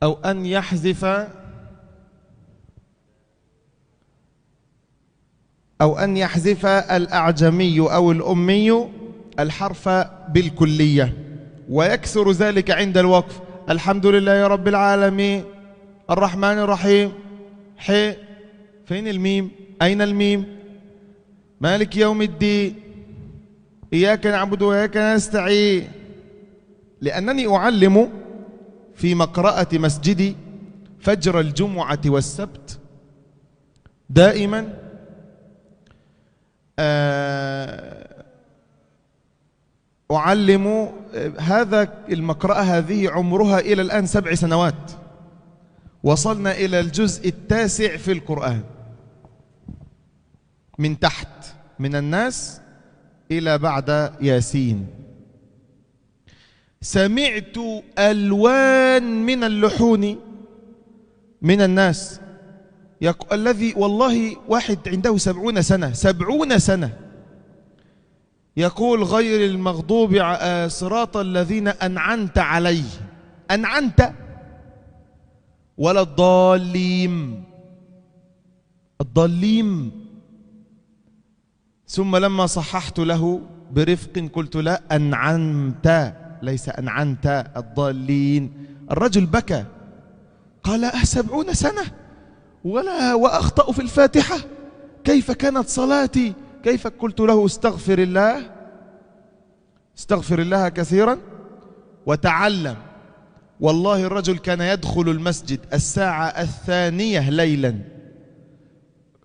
أو أن يحذف الأعجمي أو الأمي الحرف بالكلية، ويكثر ذلك عند الوقف. الحمد لله رب العالمين الرحمن الرحيم فين الميم؟ أين الميم؟ مالك يوم الدين إياك نعبد وإياك نستعين. لأنني أعلم في مقرأة مسجدي فجر الجمعة والسبت دائما أعلم هذا المقرأة هذه عمرها إلى الآن 7 سنوات، وصلنا إلى الجزء 9 في القرآن من تحت، من الناس إلى بعد ياسين. سمعت ألوان من اللحون من الناس الذي والله واحد عنده 70 سنة يقول غير المغضوب صراط الذين أنعمت عليه، أنعمت ولا الضالين، ثم لما صححت له برفق قلت لا أنعمت ليس أنعمت الضالين. الرجل بكى قال 70 سنة وأخطأ في الفاتحة، كيف كانت صلاتي؟ كيف؟ قلت له استغفر الله كثيرا وتعلم. والله الرجل كان يدخل المسجد 2:00 ليلا،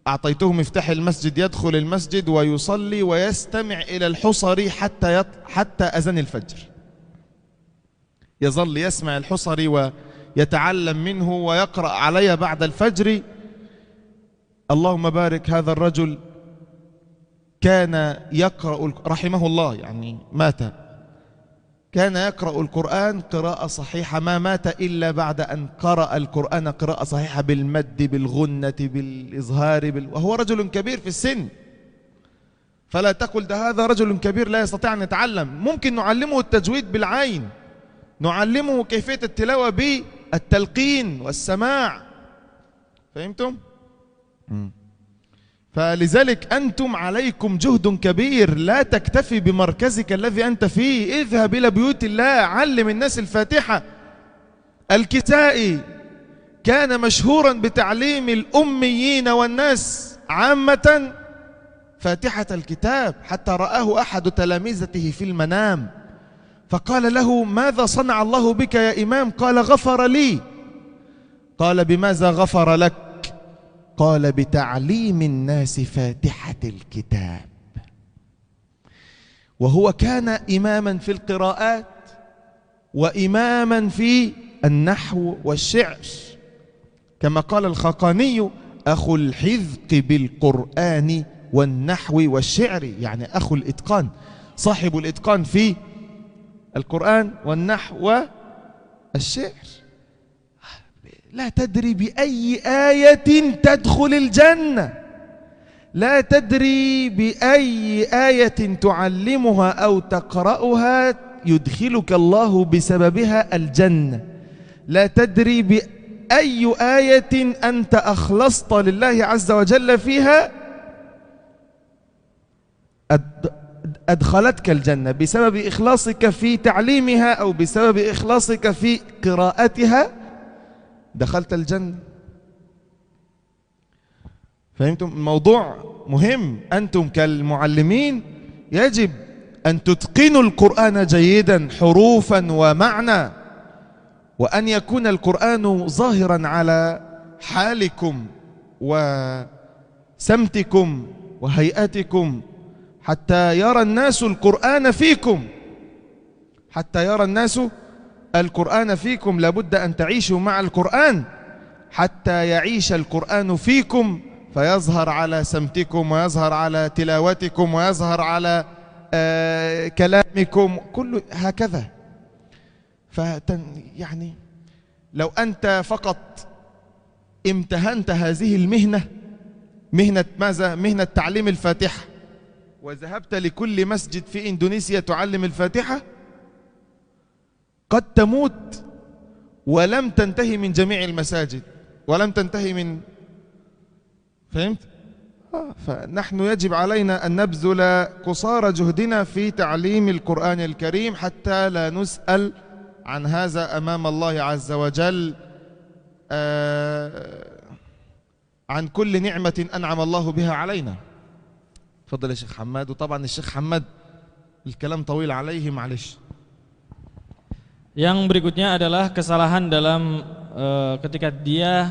أعطيته مفتاح المسجد، يدخل المسجد ويصلي ويستمع إلى الحصري حتى أذان الفجر، يظل يسمع الحصري ويتعلم منه ويقرأ علي بعد الفجر. اللهم بارك. هذا الرجل كان يقرأ رحمه الله، يعني مات، كان يقرأ القرآن قراءة صحيحة، ما مات إلا بعد أن قرأ القرآن قراءة صحيحة بالمد بالغنة بالإظهار وهو رجل كبير في السن. فلا تقل ده هذا رجل كبير لا يستطيع أن يتعلم. ممكن نعلمه التجويد بالعين، نعلمه كيفية التلاوة بالتلقين والسماع. فهمتم؟ فلذلك أنتم عليكم جهد كبير، لا تكتفي بمركزك الذي أنت فيه، اذهب إلى بيوت الله، علم الناس الفاتحة. الكسائي كان مشهورا بتعليم الأميين والناس عامة فاتحة الكتاب، حتى رآه أحد تلامذته في المنام فقال له ماذا صنع الله بك يا إمام؟ قال غفر لي. قال بماذا غفر لك؟ قال بتعليم الناس فاتحة الكتاب. وهو كان إماما في القراءات وإماما في النحو والشعر، كما قال الخاقاني أخو الحذق بالقرآن والنحو والشعر، يعني أخو الإتقان، صاحب الإتقان في القرآن والنحو والشعر. لا تدري بأي آية تدخل الجنة، لا تدري بأي آية تعلمها أو تقرأها يدخلك الله بسببها الجنة، لا تدري بأي آية أنت أخلصت لله عز وجل فيها أدخلتك الجنة بسبب إخلاصك في تعليمها أو بسبب إخلاصك في قراءتها، دخلت الجنة. فهمتم؟ الموضوع مهم. أنتم كالمعلمين يجب أن تتقنوا القرآن جيدا حروفا ومعنى، وأن يكون القرآن ظاهرا على حالكم وسمتكم وهيئتكم، حتى يرى الناس القرآن فيكم، حتى يرى الناس القرآن فيكم. لابد أن تعيشوا مع القرآن حتى يعيش القرآن فيكم، فيظهر على سمتكم ويظهر على تلاوتكم ويظهر على كلامكم، كل هكذا. يعني لو أنت فقط امتهنت هذه المهنة، مهنة ماذا؟ مهنة تعليم الفاتحة، وذهبت لكل مسجد في إندونيسيا تعلم الفاتحة، قد تموت ولم تنتهي من جميع المساجد ولم تنتهي من فهمت؟ فنحن يجب علينا أن نبذل قصارى جهدنا في تعليم القرآن الكريم حتى لا نسأل عن هذا أمام الله عز وجل عن كل نعمة أنعم الله بها علينا. تفضل يا شيخ حماد. وطبعا الشيخ حماد الكلام طويل عليه معلش. Yang berikutnya adalah kesalahan dalam ketika dia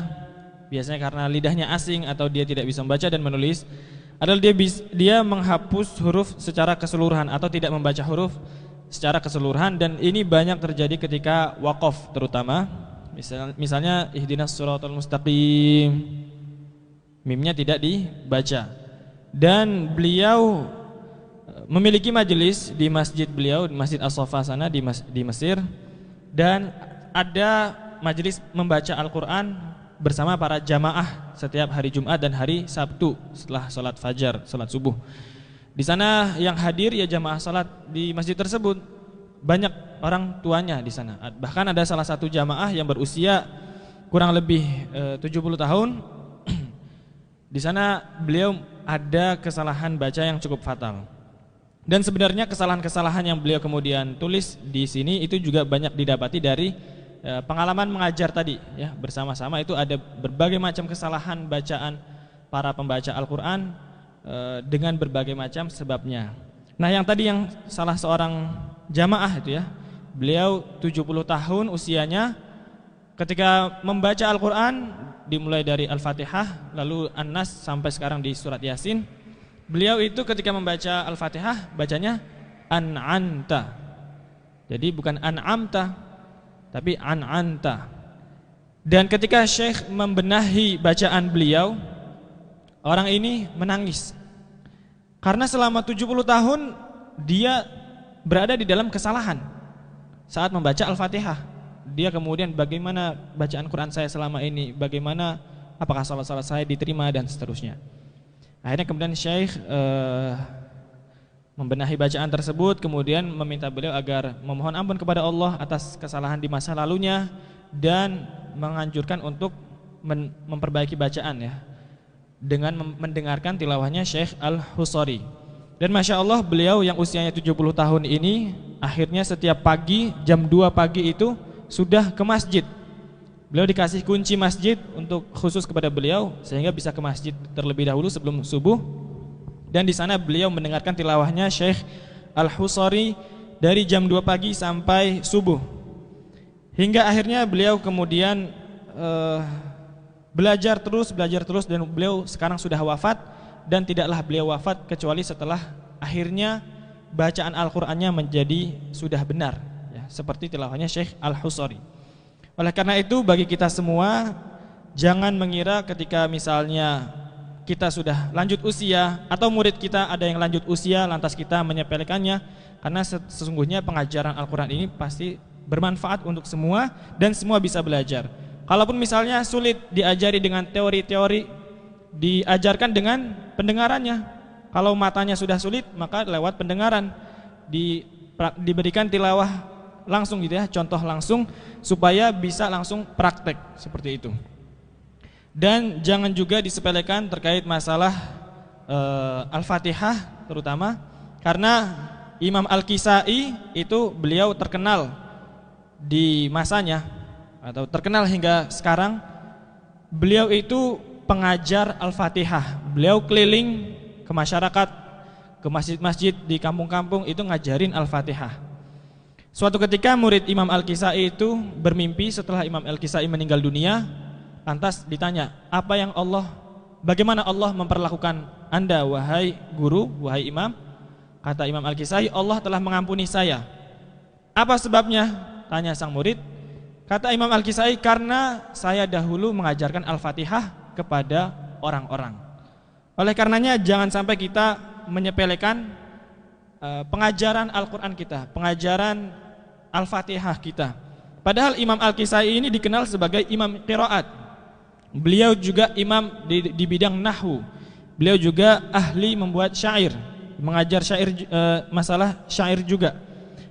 biasanya karena lidahnya asing atau dia tidak bisa membaca dan menulis adalah dia menghapus huruf secara keseluruhan atau tidak membaca huruf secara keseluruhan, dan ini banyak terjadi ketika waqaf terutama. Misalnya ihdinas siratal mustaqim, mimnya tidak dibaca. Dan beliau memiliki majelis di masjid beliau, di Masjid As-Safa sana di Mesir, dan ada majelis membaca Al-Quran bersama para jamaah setiap hari Jumat dan hari Sabtu setelah sholat fajar, sholat subuh. Di sana yang hadir ya jamaah sholat di masjid tersebut banyak orang tuanya di sana. Bahkan ada salah satu jamaah yang berusia kurang lebih 70 tahun. Di sana beliau ada kesalahan baca yang cukup fatal. Dan sebenarnya kesalahan-kesalahan yang beliau kemudian tulis di sini itu juga banyak didapati dari pengalaman mengajar tadi ya, bersama-sama itu ada berbagai macam kesalahan bacaan para pembaca Al-Quran dengan berbagai macam sebabnya. Nah, yang tadi yang salah seorang jamaah itu ya, beliau 70 tahun usianya, ketika membaca Al-Quran dimulai dari Al-Fatihah lalu An-Nas sampai sekarang di surat Yasin, beliau itu ketika membaca Al-Fatihah bacanya An'anta. Jadi bukan An'amta tapi An'anta. Dan ketika Syekh membenahi bacaan beliau, orang ini menangis karena selama 70 tahun dia berada di dalam kesalahan saat membaca Al-Fatihah. Dia kemudian bagaimana bacaan Quran saya selama ini, bagaimana apakah salat-salat saya diterima dan seterusnya. Akhirnya kemudian Syekh membenahi bacaan tersebut, kemudian meminta beliau agar memohon ampun kepada Allah atas kesalahan di masa lalunya dan menganjurkan untuk memperbaiki bacaan ya, dengan mendengarkan tilawahnya Syekh Al-Husari. Dan Masya Allah beliau yang usianya 70 tahun ini akhirnya setiap pagi jam 2 pagi itu sudah ke masjid. Beliau dikasih kunci masjid untuk khusus kepada beliau sehingga bisa ke masjid terlebih dahulu sebelum subuh. Dan di sana beliau mendengarkan tilawahnya Syekh Al-Husari dari jam 2 pagi sampai subuh. Hingga akhirnya beliau kemudian belajar terus dan beliau sekarang sudah wafat, dan tidaklah beliau wafat kecuali setelah akhirnya bacaan Al-Qur'annya menjadi sudah benar ya, seperti tilawahnya Syekh Al-Husari. Oleh karena itu bagi kita semua jangan mengira ketika misalnya kita sudah lanjut usia atau murid kita ada yang lanjut usia lantas kita menyepelekannya, karena sesungguhnya pengajaran Al-Quran ini pasti bermanfaat untuk semua dan semua bisa belajar. Kalaupun misalnya sulit diajari dengan teori-teori, diajarkan dengan pendengarannya. Kalau matanya sudah sulit maka lewat pendengaran, diberikan tilawah langsung gitu ya, contoh langsung supaya bisa langsung praktek seperti itu. Dan jangan juga disepelekan terkait masalah Al-Fatihah terutama, karena Imam Al-Kisai itu beliau terkenal di masanya atau terkenal hingga sekarang. Beliau itu pengajar Al-Fatihah. Beliau keliling ke masyarakat, ke masjid-masjid di kampung-kampung itu ngajarin Al-Fatihah. Suatu ketika murid Imam Al-Kisai itu bermimpi setelah Imam Al-Kisai meninggal dunia. Lantas ditanya, bagaimana Allah memperlakukan Anda wahai guru, wahai imam? Kata Imam Al-Kisai, Allah telah mengampuni saya. Apa sebabnya? Tanya sang murid. Kata Imam Al-Kisai, karena saya dahulu mengajarkan Al-Fatihah kepada orang-orang. Oleh karenanya jangan sampai kita menyepelekan pengajaran Al-Quran kita, pengajaran Al-Fatihah kita. Padahal Imam Al-Kisai ini dikenal sebagai imam qiraat. Beliau juga imam di bidang nahwu. Beliau juga ahli membuat syair, mengajar syair, masalah syair juga.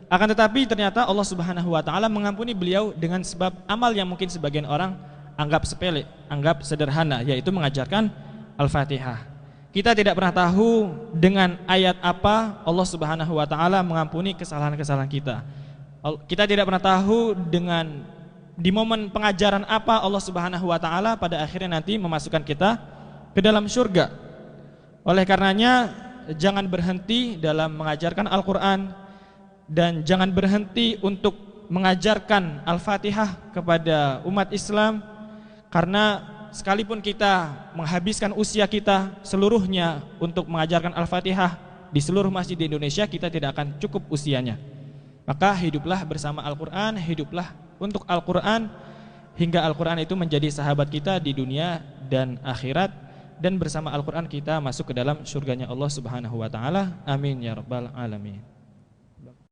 Akan tetapi ternyata Allah Subhanahu wa taala mengampuni beliau dengan sebab amal yang mungkin sebagian orang anggap sepele, anggap sederhana, yaitu mengajarkan Al-Fatihah. Kita tidak pernah tahu dengan ayat apa Allah Subhanahu wa taala mengampuni kesalahan-kesalahan kita. Kita tidak pernah tahu dengan di momen pengajaran apa Allah Subhanahu wa taala pada akhirnya nanti memasukkan kita ke dalam surga. Oleh karenanya jangan berhenti dalam mengajarkan Al-Qur'an dan jangan berhenti untuk mengajarkan Al-Fatihah kepada umat Islam, karena sekalipun kita menghabiskan usia kita seluruhnya untuk mengajarkan Al-Fatihah di seluruh masjid di Indonesia, kita tidak akan cukup usianya. Maka hiduplah bersama Al-Quran, hiduplah untuk Al-Quran, hingga Al-Quran itu menjadi sahabat kita di dunia dan akhirat, dan bersama Al-Quran kita masuk ke dalam surganya Allah Subhanahu wa ta'ala. Amin ya rabbal alamin.